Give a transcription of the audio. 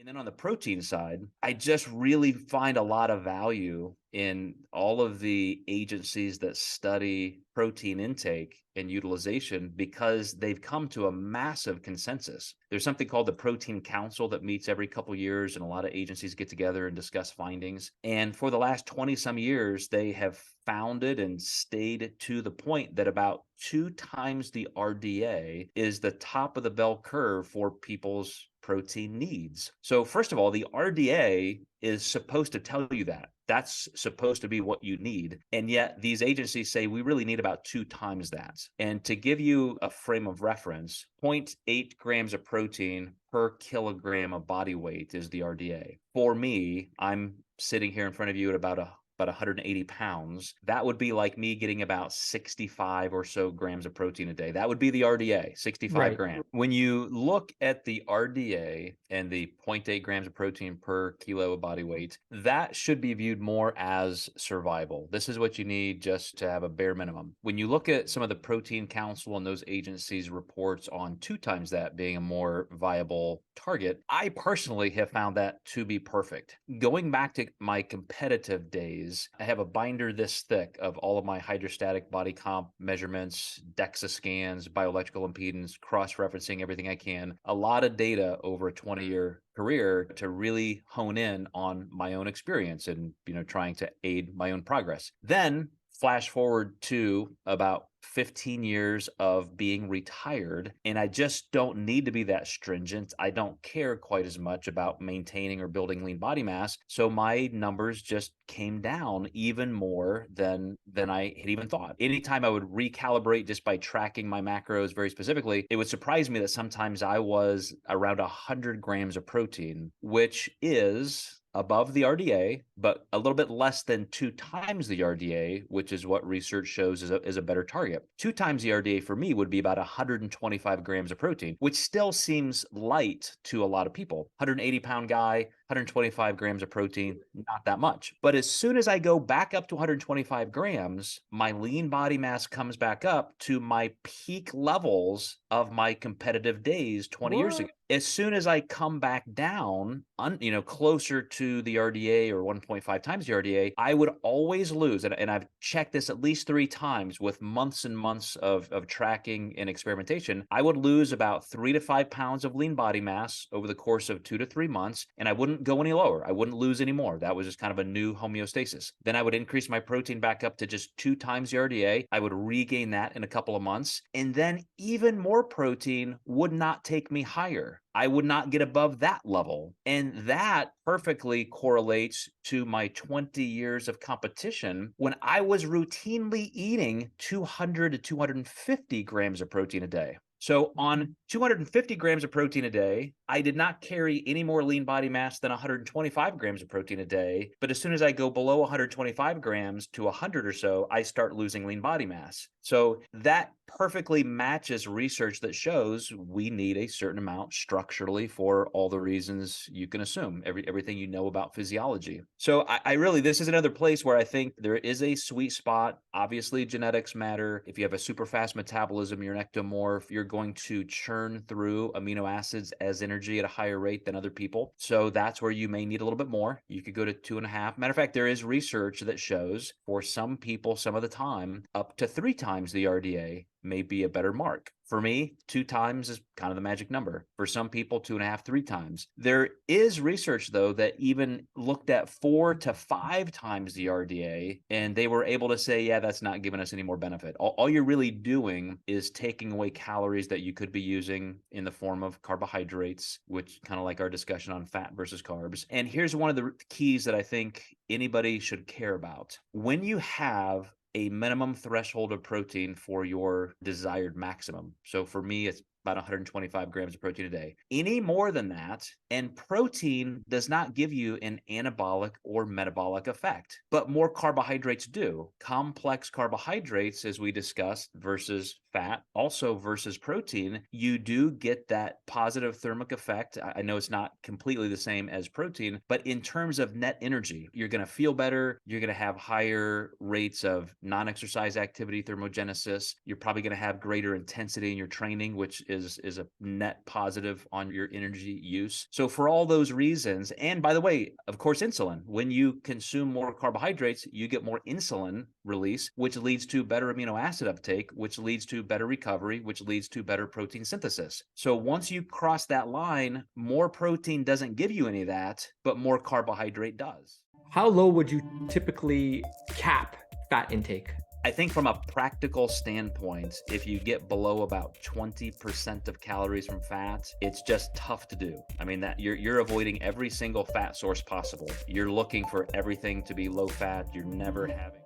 And then on the protein side, I just really find a lot of value in all of the agencies that study protein intake and utilization because they've come to a massive consensus. There's something called the Protein Council that meets every couple of years, and a lot of agencies get together and discuss findings. And for the last 20 some years, they have founded and stayed to the point that about 2 times the RDA is the top of the bell curve for people's protein needs. So first of all, the RDA is supposed to tell you that. That's supposed to be what you need. And yet these agencies say we really need about 2 times that. And to give you a frame of reference, 0.8 grams of protein per kilogram of body weight is the RDA. For me, I'm sitting here in front of you at about 180 pounds. That would be like me getting about 65 or so grams of protein a day. That would be the RDA, 65 grams. When you look at the RDA and the 0.8 grams of protein per kilo of body weight, that should be viewed more as survival. This is what you need just to have a bare minimum. When you look at some of the Protein Council and those agencies' reports on 2 times that being a more viable target, I personally have found that to be perfect. Going back to my competitive days, I have a binder this thick of all of my hydrostatic body comp measurements, DEXA scans, bioelectrical impedance, cross-referencing everything I can, a lot of data over a 20-year career to really hone in on my own experience and, trying to aid my own progress. Then flash forward to about 15 years of being retired, and I just don't need to be that stringent. I don't care quite as much about maintaining or building lean body mass. So my numbers just came down even more than I had even thought. Anytime I would recalibrate just by tracking my macros very specifically, it would surprise me that sometimes I was around 100 grams of protein, which is above the RDA, but a little bit less than 2 times the RDA, which is what research shows is a better target. 2 times the RDA for me would be about 125 grams of protein, which still seems light to a lot of people. 180-pound guy, 125 grams of protein, not that much. But as soon as I go back up to 125 grams, my lean body mass comes back up to my peak levels of my competitive days 20 years ago. As soon as I come back down, closer to the RDA or 1.5 times the RDA, I would always lose. And I've checked this at least 3 times with months and months of tracking and experimentation. I would lose about 3 to 5 pounds of lean body mass over the course of 2 to 3 months, and I wouldn't go any lower. I wouldn't lose any more. That was just kind of a new homeostasis. Then I would increase my protein back up to just 2 times the RDA. I would regain that in a couple of months, and then even more protein would not take me higher. I would not get above that level. And that perfectly correlates to my 20 years of competition when I was routinely eating 200 to 250 grams of protein a day. So on 250 grams of protein a day, I did not carry any more lean body mass than 125 grams of protein a day. But as soon as I go below 125 grams to 100 or so, I start losing lean body mass. So that perfectly matches research that shows we need a certain amount structurally for all the reasons you can assume, everything you know about physiology. So I really, this is another place where I think there is a sweet spot. Obviously, genetics matter. If you have a super fast metabolism, you're an ectomorph, you're going to churn through amino acids as energy at a higher rate than other people. So that's where you may need a little bit more. You could go to 2.5. Matter of fact, there is research that shows for some people, some of the time, up to 3 times the RDA may be a better mark. For me, 2 times is kind of the magic number. For some people, 2.5, 3 times. There is research, though, that even looked at 4 to 5 times the RDA, and they were able to say, yeah, that's not giving us any more benefit. All you're really doing is taking away calories that you could be using in the form of carbohydrates, which kind of like our discussion on fat versus carbs. And here's one of the keys that I think anybody should care about. When you have a minimum threshold of protein for your desired maximum. So for me, it's about 125 grams of protein a day. Any more than that, and protein does not give you an anabolic or metabolic effect, but more carbohydrates do. Complex carbohydrates, as we discussed, versus fat, also versus protein, you do get that positive thermic effect. I know it's not completely the same as protein, but in terms of net energy, you're going to feel better. You're going to have higher rates of non-exercise activity thermogenesis. You're probably going to have greater intensity in your training, which is a net positive on your energy use. So for all those reasons, and by the way, of course, insulin, when you consume more carbohydrates, you get more insulin release, which leads to better amino acid uptake, which leads to better recovery, which leads to better protein synthesis. So once you cross that line, more protein doesn't give you any of that, but more carbohydrate does. How low would you typically cap fat intake? I think from a practical standpoint, if you get below about 20% of calories from fat, it's just tough to do. I mean, that you're avoiding every single fat source possible. You're looking for everything to be low fat. You're never having